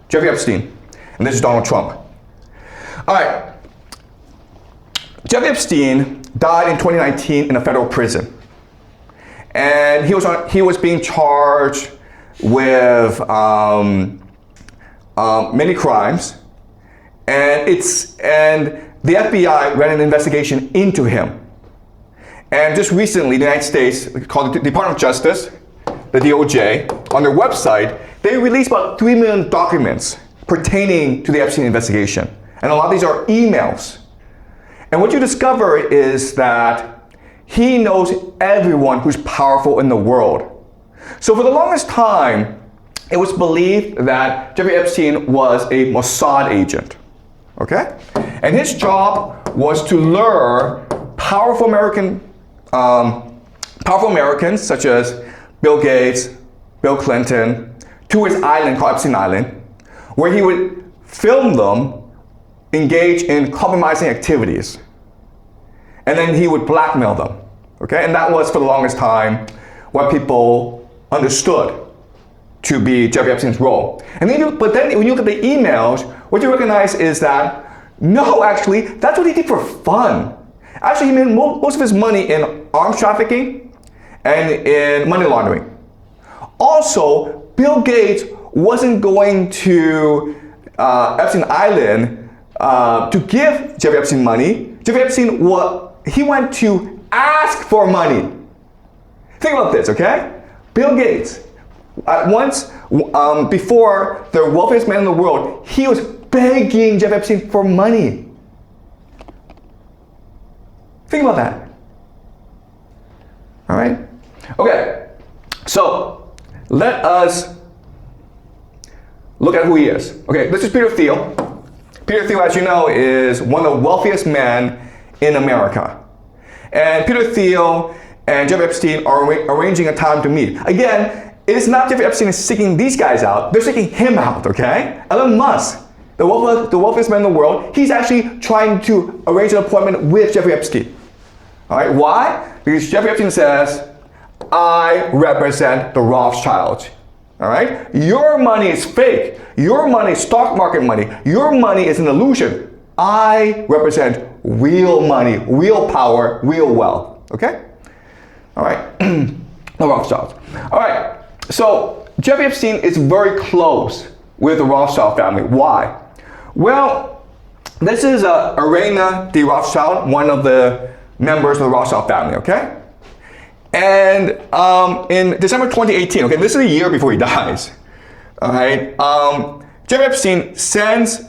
Jeffrey Epstein, and this is Donald Trump. All right, Jeffrey Epstein died in 2019 in a federal prison. And he was being charged with many crimes, and the FBI ran an investigation into him. And just recently, the United States, called the Department of Justice, the DOJ, on their website, they released about 3 million documents pertaining to the Epstein investigation. And a lot of these are emails. And what you discover is that he knows everyone who's powerful in the world. So for the longest time, it was believed that Jeffrey Epstein was a Mossad agent, okay? And his job was to lure powerful Americans such as Bill Gates, Bill Clinton, to his island called Epstein Island, where he would film them engage in compromising activities. And then he would blackmail them, okay? And that was, for the longest time, what people understood to be Jeffrey Epstein's role. But then when you look at the emails, what you recognize is that, no, actually, that's what he did for fun. Actually, he made most of his money in arms trafficking and in money laundering. Also, Bill Gates wasn't going to Epstein Island to give Jeffrey Epstein money. Jeffrey Epstein, he went to ask for money. Think about this, okay? Bill Gates, once before the wealthiest man in the world, he was begging Jeff Epstein for money. Think about that. All right? Okay, so let us look at who he is. Okay, this is Peter Thiel. Peter Thiel, as you know, is one of the wealthiest men in America. And Peter Thiel and Jeffrey Epstein are arranging a time to meet. Again, it's not Jeffrey Epstein is seeking these guys out, they're seeking him out, okay? Elon Musk, the wealthiest man in the world, he's actually trying to arrange an appointment with Jeffrey Epstein. All right, why? Because Jeffrey Epstein says, I represent the Rothschilds. All right? Your money is fake. Your money is stock market money. Your money is an illusion. I represent real money, real power, real wealth. Okay? All right. The Rothschilds. All right. So Jeffrey Epstein is very close with the Rothschild family. Why? Well, this is Irena de Rothschild, one of the members of the Rothschild family. Okay? And in December 2018, okay, this is a year before he dies, all right, Jeffrey Epstein sends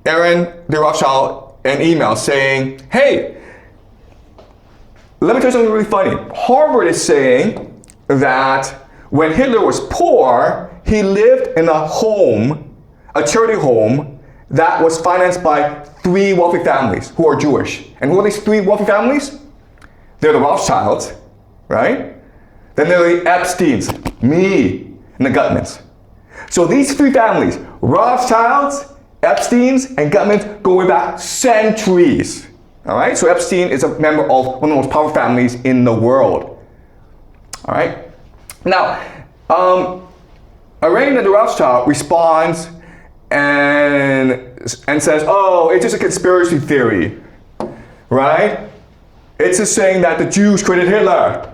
Irena de Rothschild an email saying, hey, let me tell you something really funny. Harvard is saying that when Hitler was poor, he lived in a home, a charity home, that was financed by 3 wealthy families who are Jewish. And who are these 3 wealthy families? They're the Rothschilds, right? Then there are the Epsteins, me, and the Gutmans. So these 3 families, Rothschilds, Epsteins, and Gutmans, go way back centuries. All right? So Epstein is a member of one of the most powerful families in the world. All right? Now, Irena de Rothschild responds and says, oh, it's just a conspiracy theory, right? It's just saying that the Jews created Hitler.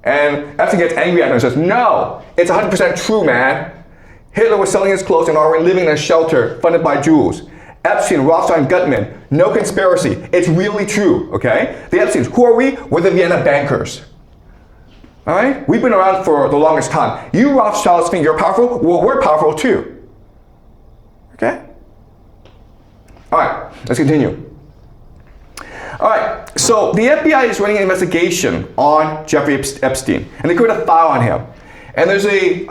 And Epstein gets angry at her and says, no, it's 100% true, man. Hitler was selling his clothes and already living in a shelter funded by Jews. Epstein, Rothschild, and Gutman, no conspiracy. It's really true, okay? The Epsteins, who are we? We're the Vienna bankers. All right? We've been around for the longest time. You Rothschilds think you're powerful? Well, we're powerful too. Okay? All right, let's continue. All right, so the FBI is running an investigation on Jeffrey Epstein, and they created a file on him. And there's a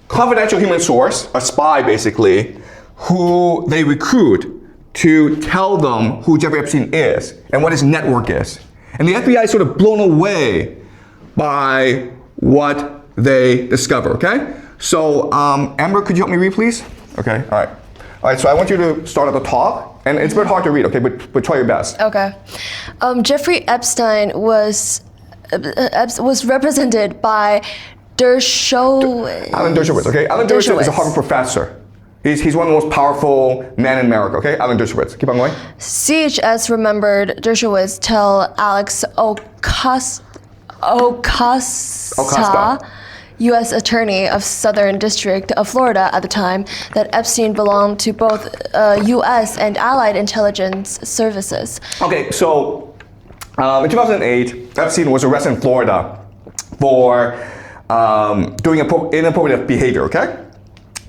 confidential human source, a spy basically, who they recruit to tell them who Jeffrey Epstein is and what his network is. And the FBI is sort of blown away by what they discover, okay? So, Amber, could you help me read, please? Okay, all right. All right, so I want you to start at the top. And it's a bit hard to read, okay, but try your best. Okay. Jeffrey Epstein was represented by Alan Dershowitz, okay? Alan Dershowitz is a Harvard professor, He's one of the most powerful men in America, okay? Alan Dershowitz. Keep on going. CHS remembered Dershowitz tell Alex Ocasio, U.S. Attorney of Southern District of Florida at the time, that Epstein belonged to both U.S. and Allied intelligence services. Okay, so in 2008, Epstein was arrested in Florida for doing inappropriate behavior, okay?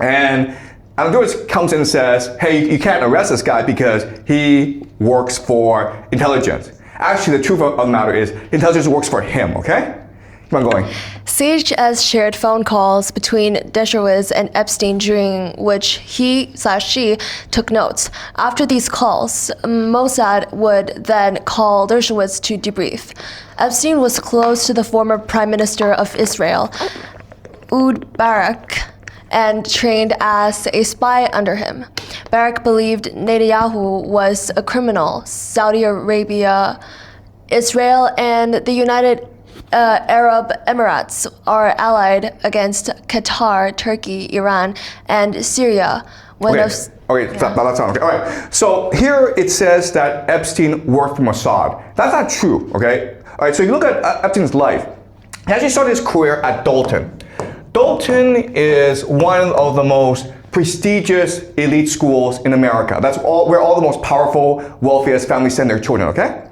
And Alan Dershowitz comes in and says, hey, you can't arrest this guy because he works for intelligence. Actually, the truth of the matter is, intelligence works for him, okay? Keep on going. CHS shared phone calls between Dershowitz and Epstein during which he/she took notes. After these calls, Mossad would then call Dershowitz to debrief. Epstein was close to the former Prime Minister of Israel, Ehud Barak, and trained as a spy under him. Barak believed Netanyahu was a criminal. Saudi Arabia, Israel, and the United Arab Emirates are allied against Qatar, Turkey, Iran, and Syria. That's okay. All right. So here it says that Epstein worked for Mossad. That's not true, okay? All right, so you look at Epstein's life. He actually started his career at Dalton. Dalton is one of the most prestigious elite schools in America. That's where all the most powerful, wealthiest families send their children, okay?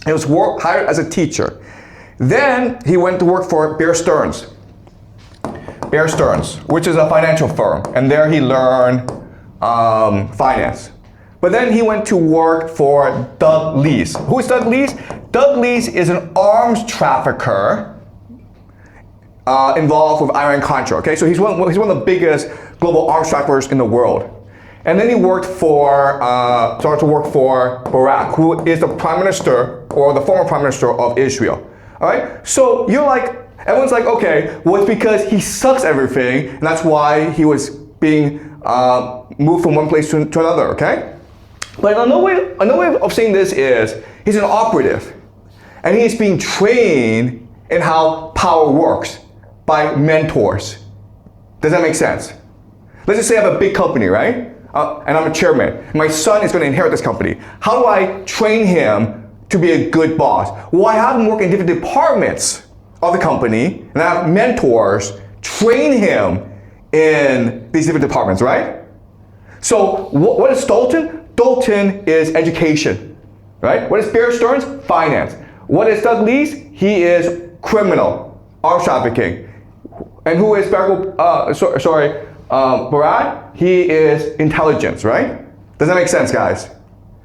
He was hired as a teacher. Then he went to work for Bear Stearns, which is a financial firm, and there he learned finance. But then he went to work for Doug Leese. Who is Doug Leese? Doug Leese is an arms trafficker involved with Iran-Contra. Okay, so he's one of the biggest global arms traffickers in the world. And then he started to work for Barak, who is the prime minister or the former prime minister of Israel. All right, so everyone's like, okay, well, it's because he sucks everything, and that's why he was being moved from one place to another. Okay, but another way of saying this is he's an operative, and he's being trained in how power works by mentors. Does that make sense? Let's just say I have a big company, right? And I'm a chairman. My son is going to inherit this company. How do I train him to be a good boss? Well, I have him work in different departments of the company, and I have mentors train him in these different departments, right? So what is Dalton? Dalton is education, right? What is Bear Stearns? Finance. What is Doug Leese? He is criminal, arms trafficking. And who is Barak? He is intelligence, right? Does that make sense, guys?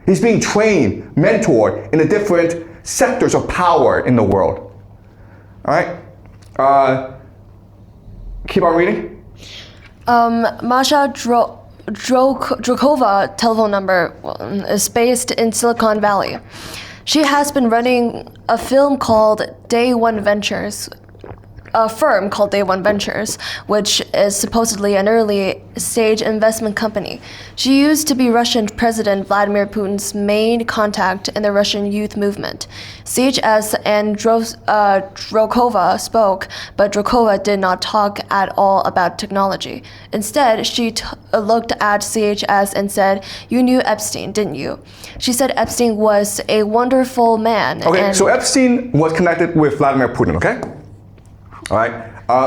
He's being trained, mentored in the different sectors of power in the world. All right? Keep on reading. Masha Drokova telephone number is based in Silicon Valley. She has been running a firm called Day One Ventures, which is supposedly an early-stage investment company. She used to be Russian President Vladimir Putin's main contact in the Russian youth movement. CHS and Drokova spoke, but Drokova did not talk at all about technology. Instead, she looked at CHS and said, "You knew Epstein, didn't you?" She said Epstein was a wonderful man. Okay, so Epstein was connected with Vladimir Putin, okay? All right,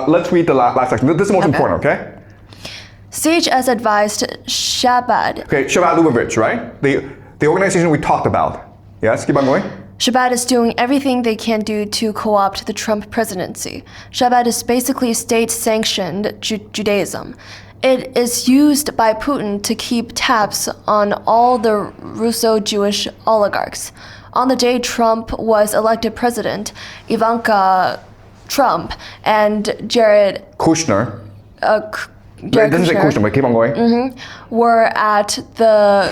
let's read the last section. This is the most important, okay? CHS advised Shabbat. Okay, Shabbat Lubavitch, right? The organization we talked about. Yes, keep on going. Shabbat is doing everything they can do to co-opt the Trump presidency. Shabbat is basically state-sanctioned Judaism. It is used by Putin to keep tabs on all the Russo-Jewish oligarchs. On the day Trump was elected president, Ivanka Trump and Jared Kushner. Jared it doesn't say Kushner, but keep on going. Were at the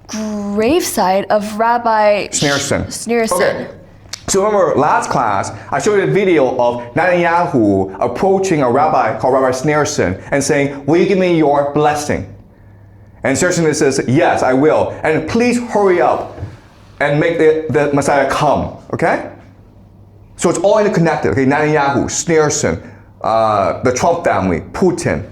gravesite of Rabbi Sneerson. Okay. So remember last class, I showed you a video of Netanyahu approaching a rabbi called Rabbi Sneerson and saying, "Will you give me your blessing?" And Sneerson says, "Yes, I will. And please hurry up and make the Messiah come." Okay? So it's all interconnected. Okay, Netanyahu, Sneerson, the Trump family, Putin.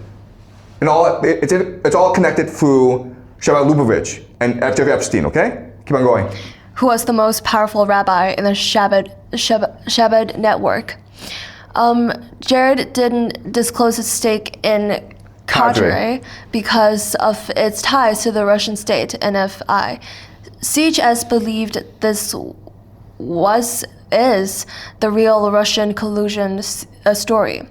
And it's all connected through Shabbat Lubavitch and Jeffrey Epstein, okay? Keep on going. Who was the most powerful rabbi in the Shabbat network. Jared didn't disclose his stake in Cadre because of its ties to the Russian state, NFI. CHS believed this is the real Russian collusion story.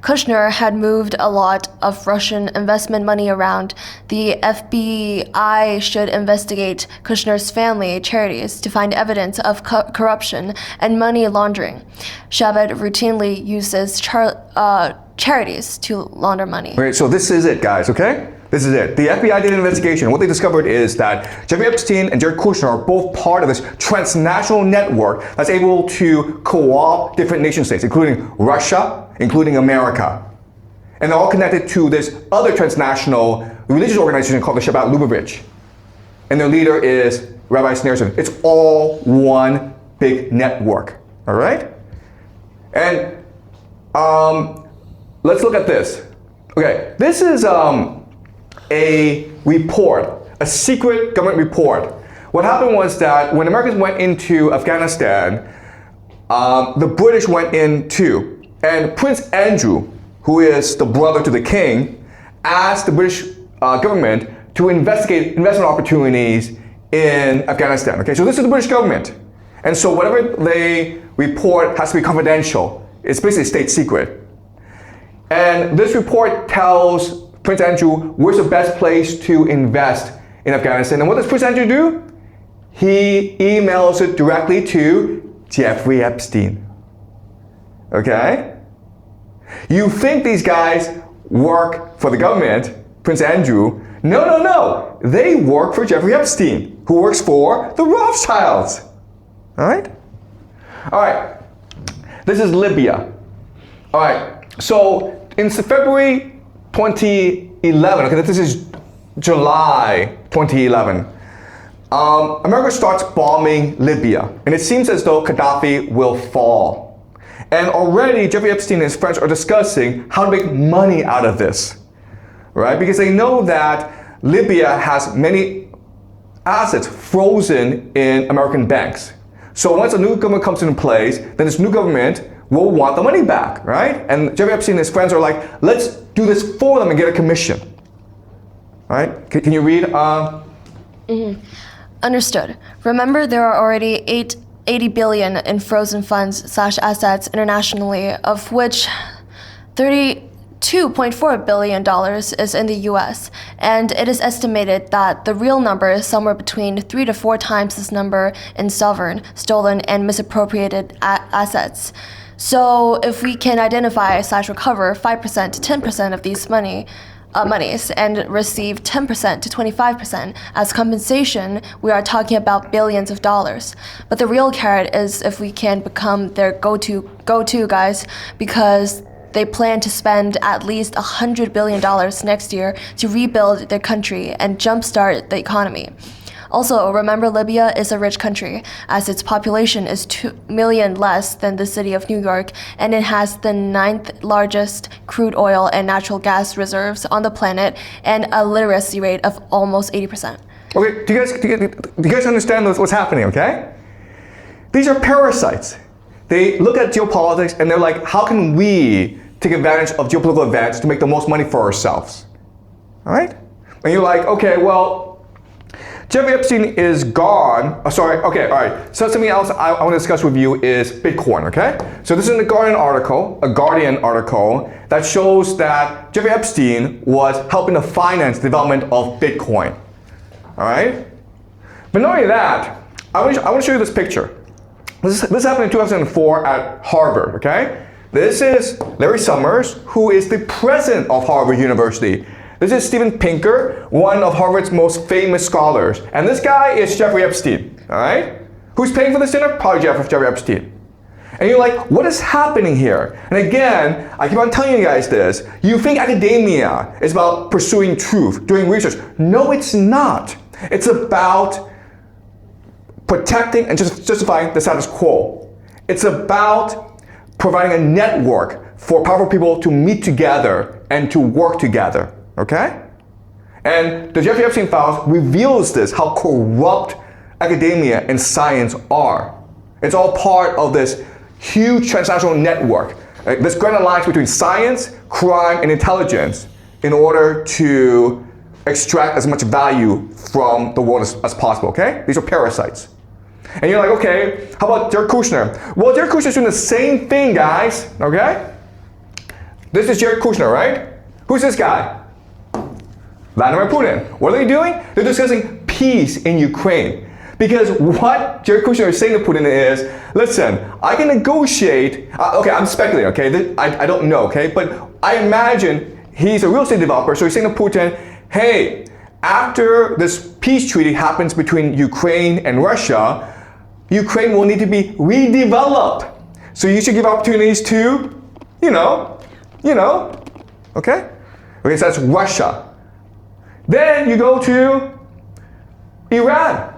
Kushner had moved a lot of Russian investment money around. The FBI should investigate Kushner's family charities to find evidence of corruption and money laundering. Shabbat routinely uses charities to launder money. Okay, so this is it, guys, okay? This is it. The FBI did an investigation. What they discovered is that Jeffrey Epstein and Jared Kushner are both part of this transnational network that's able to co-opt different nation states, including Russia, including America. And they're all connected to this other transnational religious organization called the Shabbat Lubavitch. And their leader is Rabbi Sneerson. It's all one big network, all right? And let's look at this. Okay, this is a report, a secret government report. What happened was that when Americans went into Afghanistan, the British went in too. And Prince Andrew, who is the brother to the king, asked the British government to investigate investment opportunities in Afghanistan. Okay, so this is the British government. And so whatever they report has to be confidential. It's basically state secret. And this report tells Prince Andrew where's the best place to invest in Afghanistan. And what does Prince Andrew do? He emails it directly to Jeffrey Epstein. Okay? You think these guys work for the government, Prince Andrew. No. They work for Jeffrey Epstein, who works for the Rothschilds. All right. This is Libya. All right. So in February 2011, okay, this is July 2011, America starts bombing Libya, and it seems as though Gaddafi will fall. And already Jeffrey Epstein and his friends are discussing how to make money out of this, right? Because they know that Libya has many assets frozen in American banks. So once a new government comes into place, then this new government will want the money back, right? And Jeffrey Epstein and his friends are like, let's do this for them and get a commission. All right? Can you read? Understood. Remember, there are already 80 billion in frozen funds / assets internationally, of which $32.4 billion is in the US, and it is estimated that the real number is somewhere between 3 to 4 times this number in sovereign, stolen, and misappropriated assets. So if we can identify / recover 5% to 10% of these monies and receive 10% to 25% as compensation, we are talking about billions of dollars. But the real carrot is if we can become their go-to guys, because they plan to spend at least $100 billion next year to rebuild their country and jumpstart the economy. Also, remember, Libya is a rich country, as its population is 2 million less than the city of New York, and it has the 9th largest crude oil and natural gas reserves on the planet, and a literacy rate of almost 80%. Okay, do you guys understand what's happening, okay? These are parasites. They look at geopolitics and they're like, how can we take advantage of geopolitical events to make the most money for ourselves? All right? And you're like, okay, well, Jeffrey Epstein is gone. So something else I want to discuss with you is Bitcoin, okay? So this is a Guardian article that shows that Jeffrey Epstein was helping to finance the development of Bitcoin, all right? But not only that, I want to show you this picture. This happened in 2004 at Harvard, okay? This is Larry Summers, who is the president of Harvard University. This is Steven Pinker, one of Harvard's most famous scholars. And this guy is Jeffrey Epstein, all right? Who's paying for this dinner? Probably Jeffrey Epstein. And you're like, what is happening here? And again, I keep on telling you guys this. You think academia is about pursuing truth, doing research. No, it's not. It's about protecting and justifying the status quo. It's about providing a network for powerful people to meet together and to work together. Okay? And the Jeffery Epstein files reveals this, how corrupt academia and science are. It's all part of this huge transnational network. Right? This grand alliance between science, crime, and intelligence in order to extract as much value from the world as possible, okay? These are parasites. And you're like, okay, how about Jared Kushner? Well, Jared Kushner's doing the same thing, guys, okay? This is Jared Kushner, right? Who's this guy? Vladimir Putin. What are they doing? They're discussing peace in Ukraine. Because what Jared Kushner is saying to Putin is, listen, I can negotiate, okay, I'm speculating, okay? I don't know, okay? But I imagine he's a real estate developer, so he's saying to Putin, hey, after this peace treaty happens between Ukraine and Russia, Ukraine will need to be redeveloped. So you should give opportunities to, you know, okay? Okay, so that's Russia. Then you go to Iran.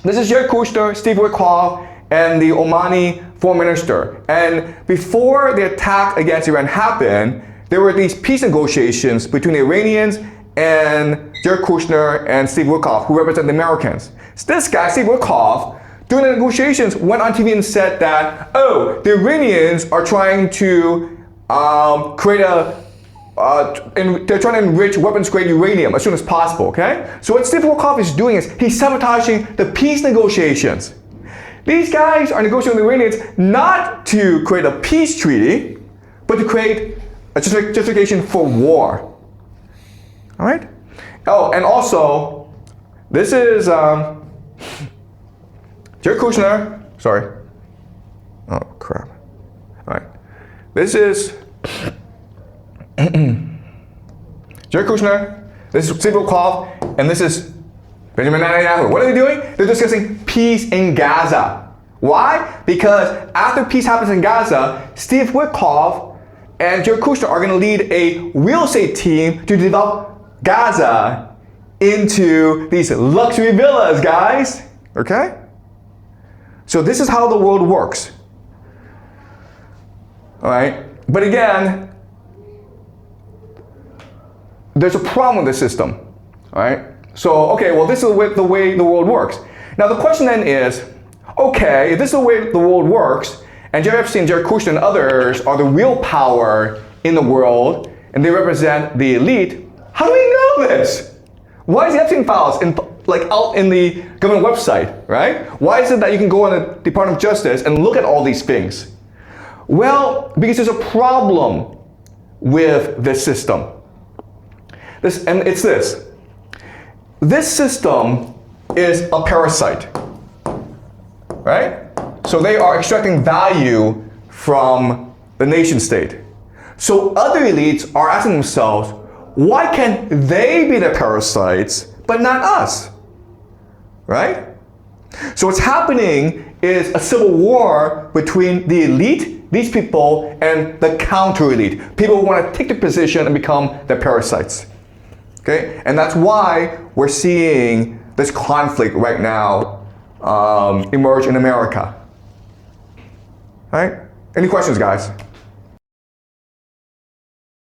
This is Jared Kushner, Steve Witkoff, and the Omani foreign minister. And before the attack against Iran happened, there were these peace negotiations between the Iranians and Jared Kushner and Steve Witkoff, who represent the Americans. So this guy, Steve Witkoff, during the negotiations, went on TV and said that, oh, the Iranians are trying to they're trying to enrich weapons-grade uranium as soon as possible, okay? So what Steve Witkoff is doing is he's sabotaging the peace negotiations. These guys are negotiating with the Iranians not to create a peace treaty, but to create a justification for war. All right? Oh, and also, this is Jared Kushner. Sorry. Oh, crap. All right. This is Jared Kushner, this is Steve Witkoff, and this is Benjamin Netanyahu. What are they doing? They're discussing peace in Gaza. Why? Because after peace happens in Gaza, Steve Witkoff and Jared Kushner are going to lead a real estate team to develop Gaza into these luxury villas, guys. Okay? So this is how the world works. All right? But again, there's a problem with the system, all right? So, okay, well, this is the way the world works. Now, the question then is, okay, if this is the way the world works, and Jeffery Epstein, Jared Kushner, and others are the real power in the world, and they represent the elite, how do we know this? Why is the Epstein files out in the government website, right? Why is it that you can go on the Department of Justice and look at all these things? Well, because there's a problem with this system. It's this. This system is a parasite, right? So they are extracting value from the nation state. So other elites are asking themselves, why can they be the parasites, but not us, right? So what's happening is a civil war between the elite, these people, and the counter-elite, people who want to take the position and become the parasites. Okay? And that's why we're seeing this conflict right now emerge in America. All right? Any questions, guys?